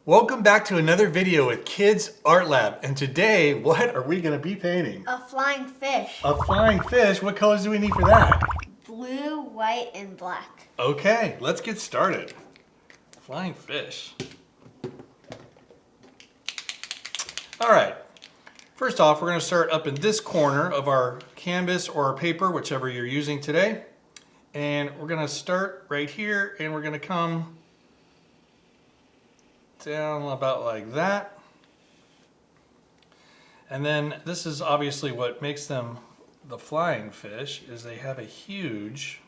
Welcome back to another video with Kids Art Lab. And today, what are we going to be painting? A flying fish. A flying fish? What colors do we need for that? Blue, white, and black. Okay, let's get started. Flying fish. All right. First off, we're going to start up in this corner of our canvas or our paper, whichever you're using today. And we're going to start right here, and we're going to come down about like that. And then this is obviously what makes them the flying fish, is they have a huge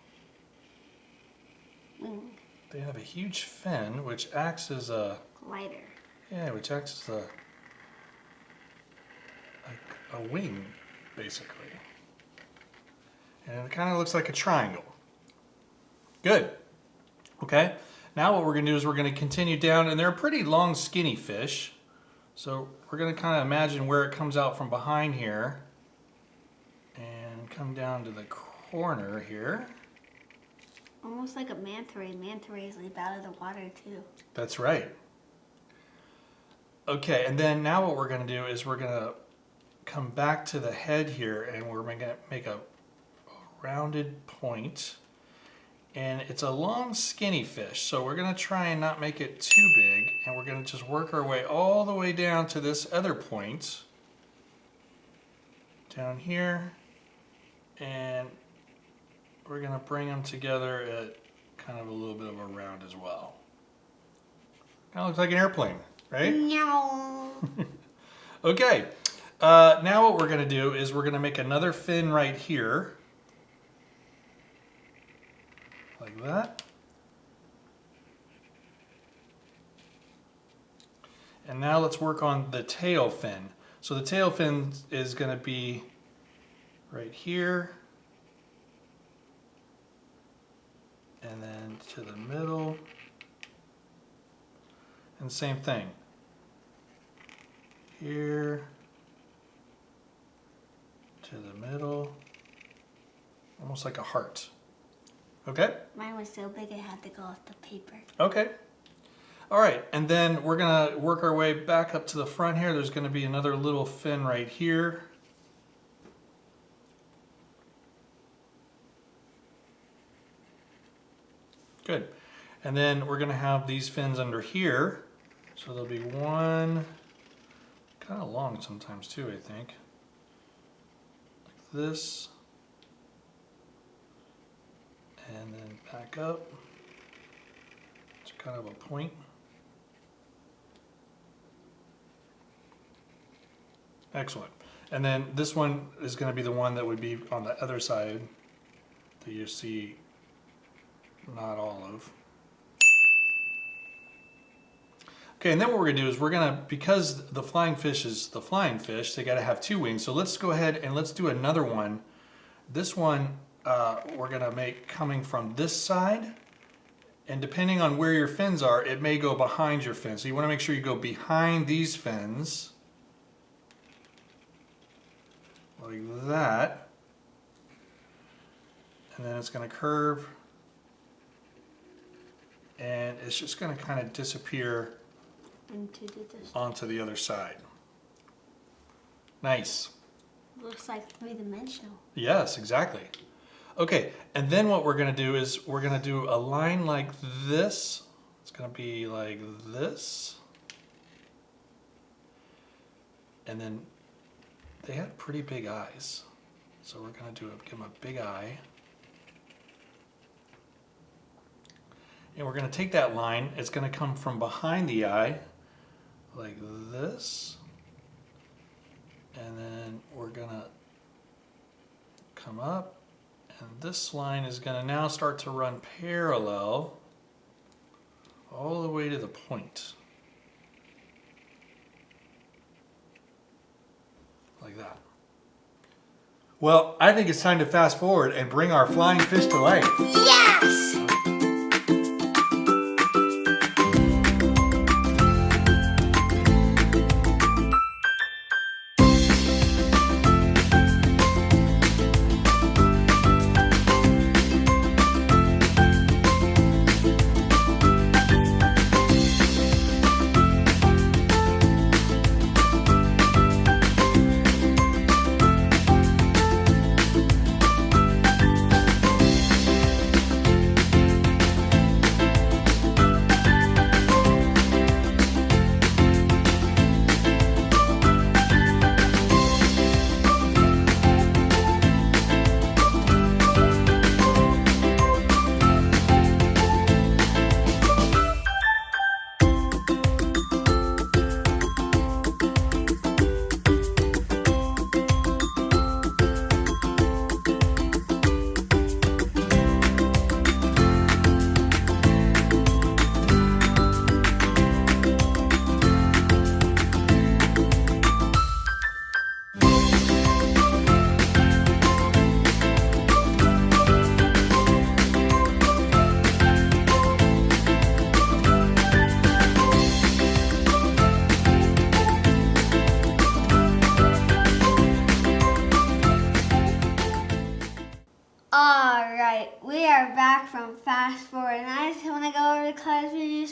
wing. They have a huge fin which acts as a glider. Yeah, which acts as a wing basically. And it kind of looks like a triangle. Good. Okay. Now what we're going to do is we're going to continue down, and they're a pretty long skinny fish. So we're going to kind of imagine where it comes out from behind here and come down to the corner here. Almost like a manta ray. Manta rays leap out of the water too. That's right. Okay, and then now what we're going to do is we're going to come back to the head here, and we're going to make a rounded point. And it's a long skinny fish, so we're going to try and not make it too big, and we're going to just work our way all the way down to this other point down here, and we're going to bring them together at kind of a little bit of a round as well. Kind of looks like an airplane, right? No. Okay, now what we're going to do is we're going to make another fin right here. Like that. And now let's work on the tail fin. So the tail fin is going to be right here. And then to the middle. And same thing. Here. To the middle. Almost like a heart. Okay? Mine was so big it had to go off the paper. Okay. All right, and then we're going to work our way back up to the front here. There's going to be another little fin right here. Good. And then we're going to have these fins under here. So there'll be one, kind of long sometimes too, I think. Like this. And then back up to kind of a point. Excellent. And then this one is going to be the one that would be on the other side that you see not all of. Okay, and then what we're going to do is we're going to, because the flying fish is the flying fish, they got to have two wings. So let's go ahead and let's do another one. This one we're going to make coming from this side, and depending on where your fins are, it may go behind your fins. So you want to make sure you go behind these fins like that, and then it's going to curve, and it's just going to kind of disappear onto the other side. Nice. Looks like three-dimensional. Yes, exactly. Okay, and then what we're going to do is we're going to do a line like this. It's going to be like this. And then they had pretty big eyes. So we're going to give them a big eye. And we're going to take that line. It's going to come from behind the eye like this. And then we're going to come up. And this line is going to now start to run parallel all the way to the point. Like that. Well, I think it's time to fast forward and bring our flying fish to life. Yes!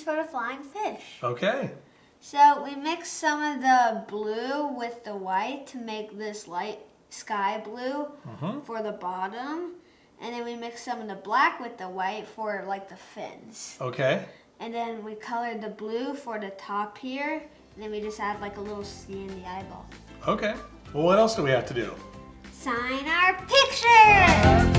for the flying fish. Okay. So we mix some of the blue with the white to make this light sky blue for the bottom. And then we mix some of the black with the white for like the fins. Okay. And then we colored the blue for the top here. And then we just add like a little C in the eyeball. Okay. Well, what else do we have to do? Sign our picture!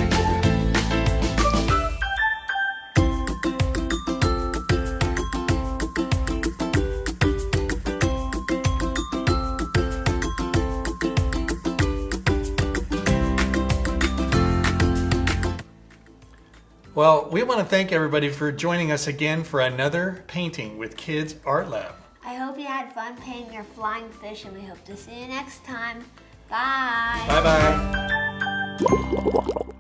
Well, we want to thank everybody for joining us again for another Painting with Kids Art Lab. I hope you had fun painting your flying fish, and we hope to see you next time. Bye! Bye-bye.